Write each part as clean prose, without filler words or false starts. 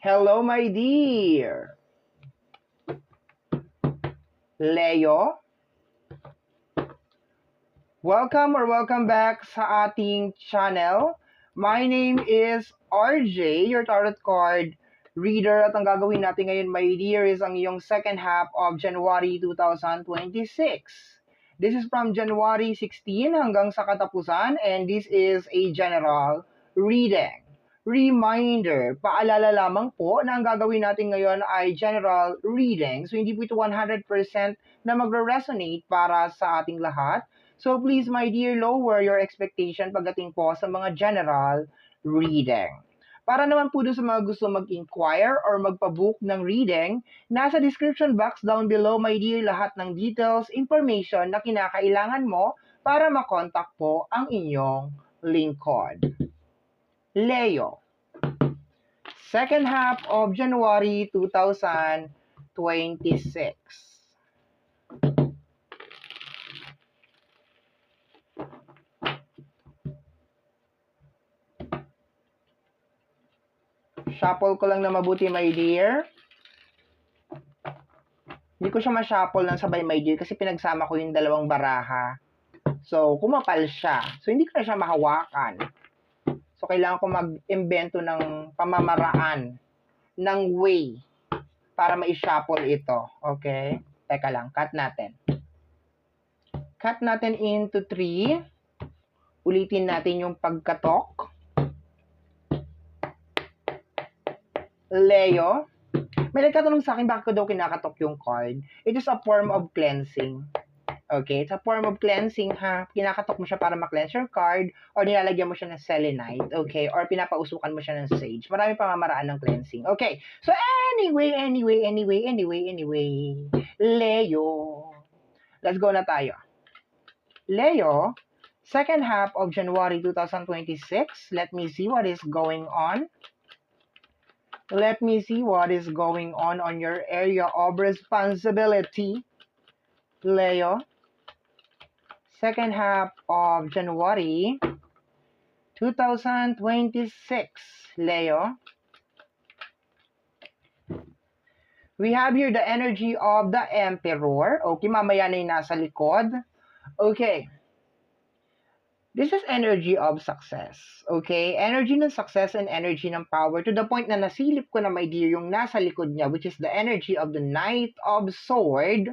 Hello, my dear. Leo. Welcome back sa ating channel. My name is RJ, your tarot card reader. At ang gagawin natin ngayon, my dear, is ang iyong second half of January 2026. This is from January 16 hanggang sa katapusan, and this is a general reading. Reminder, paalala lamang po na ang gagawin natin ngayon ay general reading. So, hindi po ito 100% na magre-resonate para sa ating lahat. So, please, my dear, lower your expectation pagdating po sa mga general reading. Para naman po doon sa mga gusto mag-inquire or magpa-book ng reading, nasa description box down below, my dear, lahat ng details, information na kinakailangan mo para makontak po ang inyong lingkod. Leo, second half of January 2026. Shuffle ko lang na mabuti, my dear. Hindi ko siya ma-shuffle ng sabay, my dear, kasi pinagsama ko yung dalawang baraha. So, kumapal siya. So, hindi ko na siya mahawakan. So, kailangan ko mag-imbento ng pamamaraan, ng way, para ma-shuffle ito. Okay? Teka lang, cut natin. Cut natin into 3. Ulitin natin yung pagkatok. Leo, may nagtatanong sa akin bakit ko daw kinakatok yung card. It is a form of cleansing. Okay, it's a form of cleansing, ha. Kinakatok mo siya para ma-cleanse your card, or nilalagyan mo siya ng selenite, okay, or pinapausukan mo siya ng sage. Marami pamamaraan ng cleansing. Okay, so anyway, Leo, let's go na tayo. Leo, second half of January 2026, let me see what is going on. Let me see what is going on your area of responsibility, Leo. Second half of January 2026, Leo. We have here the energy of the Emperor. Okay, mamaya na yung nasa likod. Okay. This is energy of success. Okay? Energy ng success and energy ng power to the point na nasilip ko na, my dear, yung nasa likod niya, which is the energy of the Knight of Sword.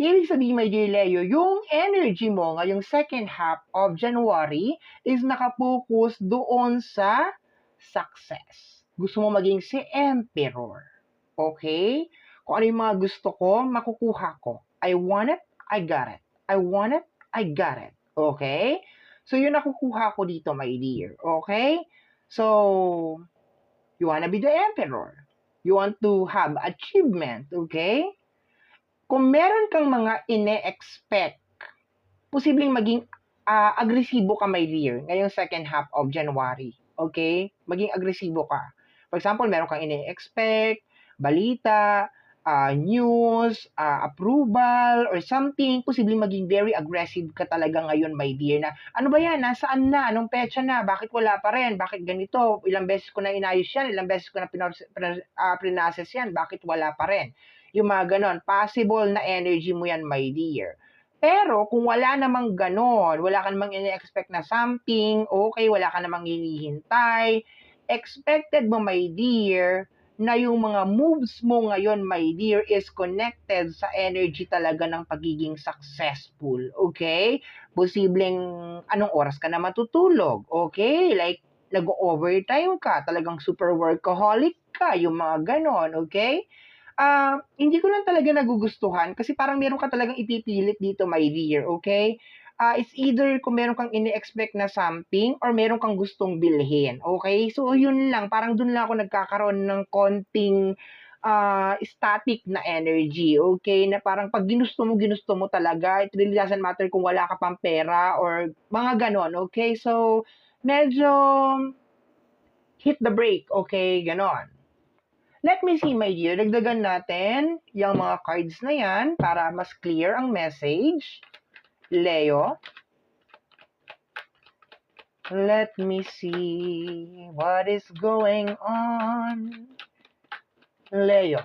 Ibig sabihin, my dear Leo, yung energy mo ngayong second half of January is nakapokus doon sa success. Gusto mo maging si Emperor. Okay? Kung ano yung mga gusto ko, makukuha ko. I want it, I got it. I want it, I got it. Okay? So, yun nakukuha ko dito, my dear. Okay? So, you wanna be the Emperor. You want to have achievement. Okay? Kung meron kang mga ine-expect, posibleng maging agresibo ka, my dear, ngayong second half of January. Okay? Maging agresibo ka. For example, meron kang ine-expect, balita, news, approval, or something, posibleng maging very aggressive ka talaga ngayon, my dear, na ano ba yan? Nasaan na? Anong petsa na? Bakit wala pa rin? Bakit ganito? Ilang beses ko na inayos yan? Ilang beses ko na pinases yan? Bakit wala pa rin? Yung mga ganon, possible na energy mo yan, my dear. Pero kung wala namang ganon, wala ka namang ine-expect na something, okay, wala ka namang hinihintay, expected mo, my dear, na yung mga moves mo ngayon, my dear, is connected sa energy talaga ng pagiging successful, okay? Posibleng anong oras ka na matutulog, okay? Like, nag-overtime ka, talagang super workaholic ka, yung mga ganon, okay? Hindi ko lang talaga nagugustuhan kasi parang meron ka talagang ipipilit dito, my dear, okay? It's either kung meron kang ini-expect na something or meron kang gustong bilhin, okay? So, yun lang. Parang dun lang ako nagkakaroon ng konting static na energy, okay? Na parang pag ginusto mo talaga. It really doesn't matter kung wala ka pang pera or mga ganon, okay? So, medyo hit the brake, okay? Ganon. Let me see, my dear. Dagdagan natin yung mga cards na yan para mas clear ang message. Leo. Let me see what is going on. Leo.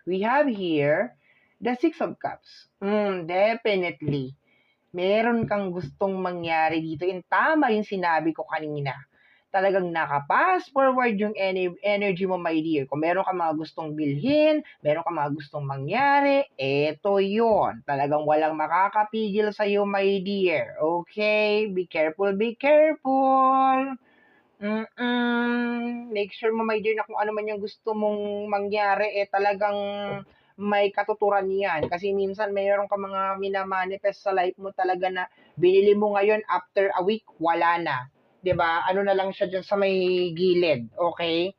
We have here the Six of Cups. Definitely. Meron kang gustong mangyari dito. And tama yung sinabi ko kanina. Talagang nakapass forward yung energy mo, my dear. Kung meron ka mga gustong bilhin, meron ka mga gustong mangyari, eto yon. Talagang walang makakapigil sa'yo, my dear. Okay? Be careful, be careful. Make sure mo, my dear, na kung ano man yung gusto mong mangyari, talagang may katuturan yan. Kasi minsan mayroon ka mga minamanifest sa life mo talaga na binili mo ngayon, after a week, wala na. 'Di ba? Ano na lang siya dyan sa may gilid. Okay?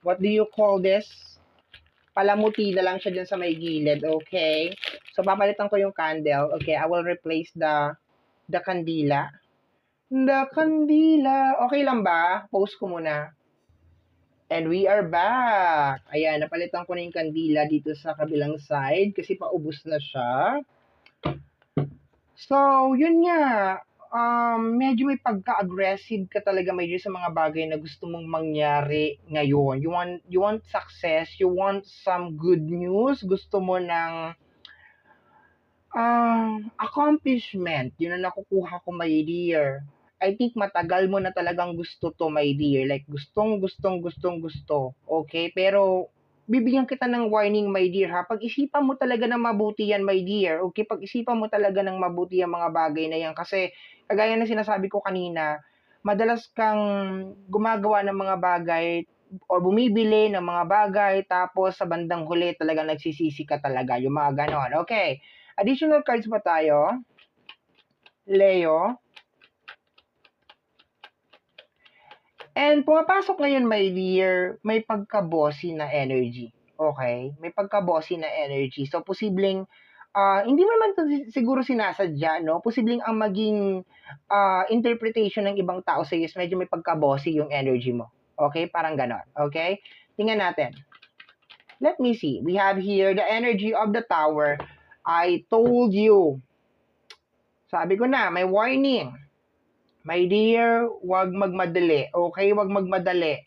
What do you call this? Palamuti na lang siya dyan sa may gilid. Okay? So, papalitan ko yung candle. Okay, I will replace the kandila. The kandila. Okay lang ba? Post ko muna. And we are back. Ayan, napalitan ko na yung kandila dito sa kabilang side kasi paubos na siya. So, yun nga. Medyo may pagka-aggressive ka talaga may sa mga bagay na gusto mong mangyari ngayon. You want success, you want some good news, gusto mo ng accomplishment. Yun ang nakukuha ko, my dear. I think matagal mo na talagang gusto to, my dear. Like, gustong. Okay? Pero, bibigyan kita ng warning, my dear, ha? Pag-isipan mo talaga ng mabuti yan, my dear. Okay? Pag-isipan mo talaga ng mabuti ang mga bagay na yan. Kasi, kagaya na sinasabi ko kanina, madalas kang gumagawa ng mga bagay o bumibili ng mga bagay, tapos sa bandang huli talagang nagsisisi ka talaga. Yung mga ganon. Okay. Additional cards pa tayo. Leo. And pumapasok ngayon, my dear, may pagka-bossy na energy. Okay? May pagka-bossy na energy. So, posibleng, hindi mo naman siguro sinasadya, no? Posibleng ang maging interpretation ng ibang tao sa iyo is medyo may pagka-bossy yung energy mo. Okay? Parang ganon. Okay? Tingnan natin. Let me see. We have here the energy of the Tower. I told you. Sabi ko na, may warning. My dear, wag magmadali. Okay, wag magmadali.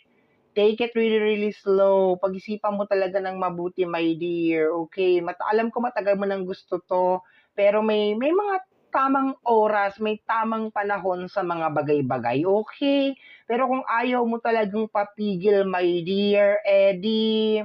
Take it really, really slow. Pag-isipan mo talaga ng mabuti, my dear. Okay, alam ko matagal mo nang gusto to, pero may mga tamang oras, may tamang panahon sa mga bagay-bagay. Okay? Pero kung ayaw mo talagang papigil, my dear, di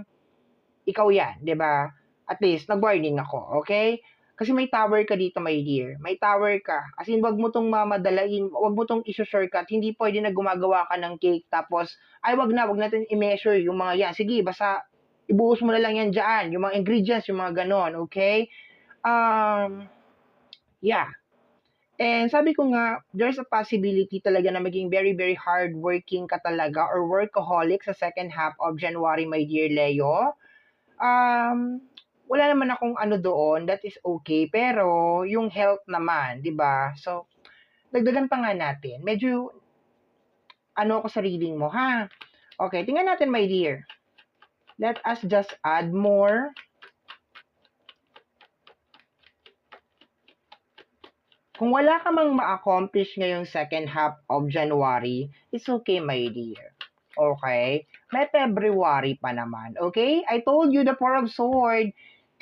ikaw yan, 'di ba? At least nag-warning ako, okay? Kasi may tower ka dito, my dear. May tower ka. As in, wag mo tong mamadalain, wag mo tong iso-shortcut. Hindi pwede na gumagawa ka ng cake tapos, ay wag natin i-measure yung mga yan. Sige, basta ibuhos mo na lang yan dyan. Yung mga ingredients, yung mga ganon, okay? Yeah. And sabi ko nga, there's a possibility talaga na maging very, very hardworking ka talaga or workaholic sa second half of January, my dear Leo. Wala naman akong ano doon, that is okay. Pero, yung health naman, di ba? So, dagdagan pa nga natin. Medyo, ano ako sa reading mo, ha? Okay, tingnan natin, my dear. Let us just add more. Kung wala ka mang ma-accomplish ngayong second half of January, it's okay, my dear. Okay? May February pa naman. Okay? I told you the Four of Swords.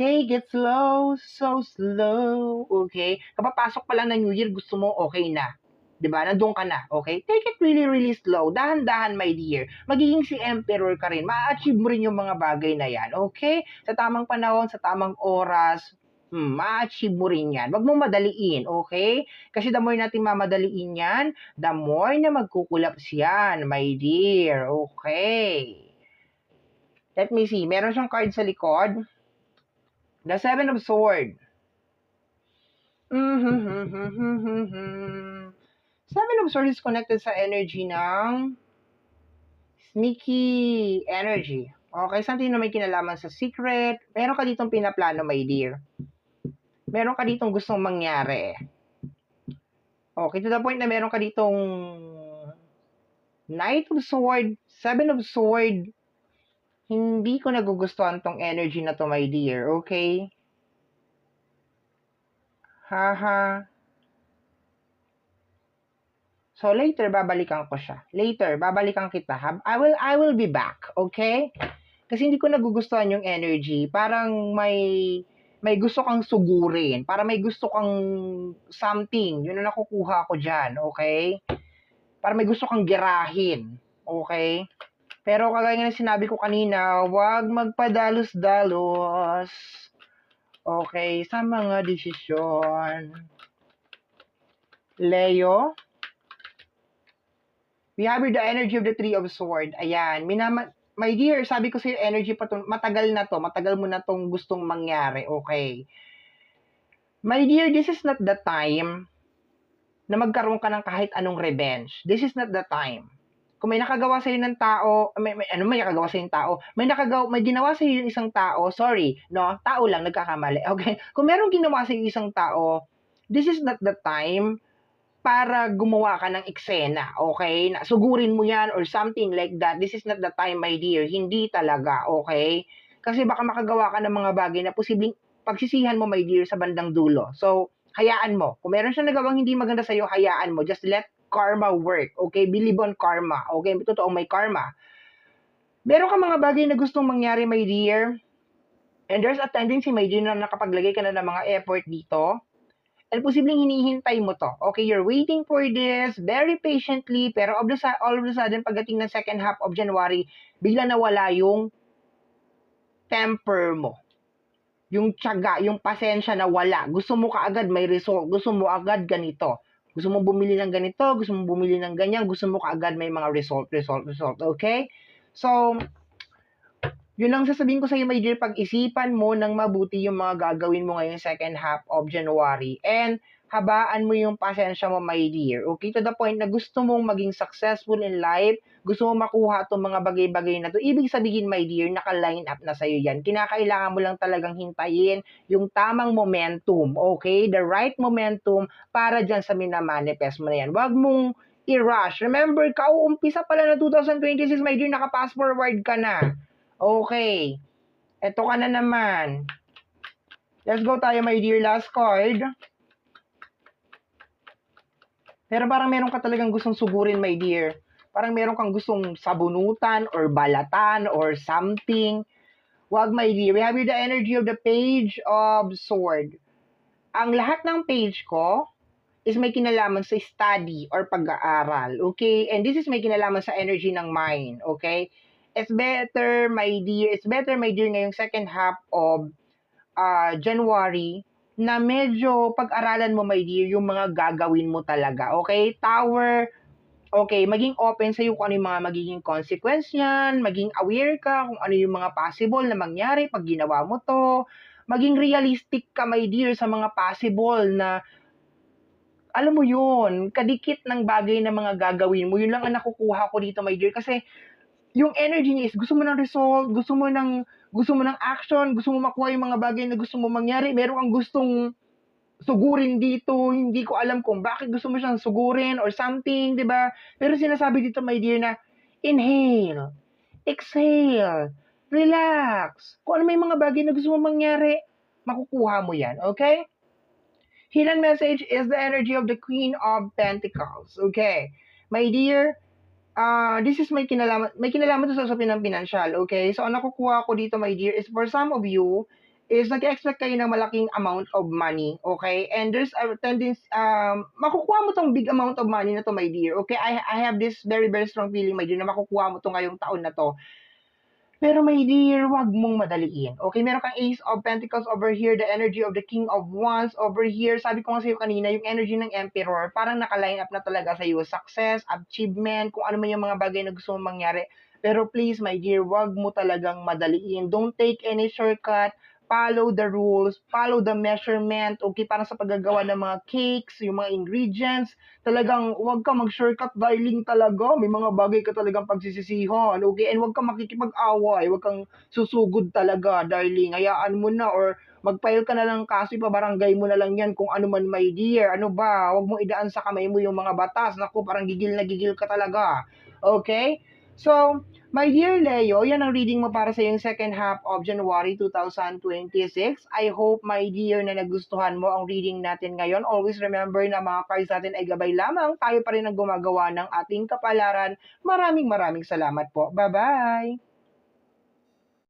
Take it slow, so slow. Okay? Kapapasok pa lang ng New Year, gusto mo okay na. 'Di ba? Nandun ka na. Okay? Take it really, really slow. Dahan-dahan, my dear. Magiging si Emperor ka rin. Ma-achieve mo rin yung mga bagay na yan. Okay? Sa tamang panahon, sa tamang oras, ma-achieve mo rin yan. Wag mong madaliin, okay? Kasi the more natin mamadaliin yan, the more na magkukulaps yan, my dear. Okay. Let me see. Meron siyang card sa likod. The Seven of Swords. Seven of Swords is connected sa energy ng sneaky energy. Okay, something na may kinalaman sa secret. Meron ka ditong pinaplano, my dear. Meron ka ditong gustong mangyari. Okay, to the point na meron ka ditong Knight of Sword, Seven of Sword. Hindi ko nagugustuhan tong energy na to, my dear. Okay? Haha. So, later, babalikan ko siya. Later, babalikan kita. I will be back, okay? Kasi hindi ko nagugustuhan yung energy. Parang may gusto kang sugurin. Para may gusto kang something. Yun ang nakukuha ko dyan, okay? Para may gusto kang girahin, okay? Pero kagaya nga sinabi ko kanina, huwag magpadalos-dalos, okay, sa mga desisyon. Leo, we have the energy of the Three of Swords. Ayan, my dear, sabi ko sa'yo, energy pa to, matagal mo na tong gustong mangyari, okay? My dear, this is not the time na magkaroon ka ng kahit anong revenge. This is not the time. Kung may nakagawa sa'yo ng tao, may nakagawa sa'yo ng tao, may ginawa sa'yo yung isang tao, sorry, no, tao lang, nagkakamali, okay? Kung merong ginawa sa'yo isang tao, this is not the time para gumawa ka ng eksena, okay? Sugurin mo yan or something like that. This is not the time, my dear. Hindi talaga, okay? Kasi baka makagawa ka ng mga bagay na posibleng pagsisihan mo, my dear, sa bandang dulo. So, hayaan mo. Kung meron siyang nagawang hindi maganda sa'yo, hayaan mo. Just let karma work, okay? Believe on karma, okay? Totoong may karma. Meron ka mga bagay na gustong mangyari, my dear. And there's a tendency, my dear, na nakapaglagay ka na ng mga effort dito. And posibleng hinihintay mo to. Okay, you're waiting for this very patiently, pero all of a sudden, pagdating ng second half of January, bigla nawala yung temper mo. Yung tiyaga, yung pasensya na wala. Gusto mo kaagad may result. Gusto mo agad ganito. Gusto mo bumili ng ganito. Gusto mo bumili ng ganyan. Gusto mo kaagad may mga result. Okay? So, yun lang sasabihin ko sa iyo, my dear, pag-isipan mo ng mabuti yung mga gagawin mo ngayong second half of January. And habaan mo yung pasensya mo, my dear. Okay? To the point na gusto mong maging successful in life, gusto mong makuha itong mga bagay-bagay na to. Ibig sabihin, my dear, naka-line up na sa'yo yan. Kinakailangan mo lang talagang hintayin yung tamang momentum. Okay? The right momentum para dyan sa minamanifest mo na yan. Huwag mong i-rush. Remember, kauumpisa pala na 2026, my dear, naka-fast forward ka na. Okay. Eto ka na naman. Let's go tayo, my dear. Last card. Pero parang meron ka talagang gustong sugurin, my dear. Parang meron kang gustong sabunutan or balatan or something. Wag, my dear. We have here the energy of the Page of Sword. Ang lahat ng page ko is may kinalaman sa study or pag-aaral. Okay? And this is may kinalaman sa energy ng mind. Okay? It's better, my dear, ngayong second half of January, na medyo pag-aralan mo, my dear, yung mga gagawin mo talaga. Okay? Tower, okay, maging open sa'yo kung ano yung mga magiging consequence yan, maging aware ka kung ano yung mga possible na mangyari pag ginawa mo to, maging realistic ka, my dear, sa mga possible na, alam mo yun, kadikit ng bagay na mga gagawin mo. Yun lang ang nakukuha ko dito, my dear, kasi yung energy niya is gusto mo ng result, gusto mo ng action, gusto mo makuha yung mga bagay na gusto mo mangyari, meron kang gustong sugurin dito, hindi ko alam kung bakit gusto mo siyang sugurin or something, di ba? Pero sinasabi dito, my dear, na inhale, exhale, relax. Kung ano may mga bagay na gusto mo mangyari, makukuha mo yan, okay? Hidden message is the energy of the Queen of Pentacles, okay? My dear, this is may kinalaman to sa usapin ng pinansyal, okay? So, ang nakukuha ko dito, my dear, is for some of you, is nag-expect kayo ng malaking amount of money, okay? And there's a tendency, makukuha mo tong big amount of money na to, my dear, okay? I have this very, very strong feeling, my dear, na makukuha mo to ngayong taon na to. Pero, my dear, wag mong madaliin. Okay, meron kang Ace of Pentacles over here, the energy of the King of Wands over here. Sabi ko nga sa'yo kanina, yung energy ng Emperor, parang naka-line up na talaga sa'yo. Success, achievement, kung ano man yung mga bagay na gusto mong mangyari. Pero please, my dear, wag mo talagang madaliin. Don't take any shortcut. Follow the rules, follow the measurement, okay, parang sa paggagawa ng mga cakes, yung mga ingredients, talagang huwag ka mag-shortcut, darling, talaga, may mga bagay ka talagang pagsisisihan, okay, and huwag ka makikipag-away, huwag kang susugod talaga, darling, hayaan mo na, or mag-file ka na lang kaso, ipabarangay mo na lang yan kung ano man, my dear, ano ba, huwag mong idaan sa kamay mo yung mga batas, naku, parang gigil na gigil ka talaga, okay? So, my dear Leo, yan ang reading mo para sa yung second half of January 2026. I hope, my dear, na nagustuhan mo ang reading natin ngayon. Always remember na mga cards natin ay gabay lamang. Tayo pa rin ang gumagawa ng ating kapalaran. Maraming salamat po. Bye-bye!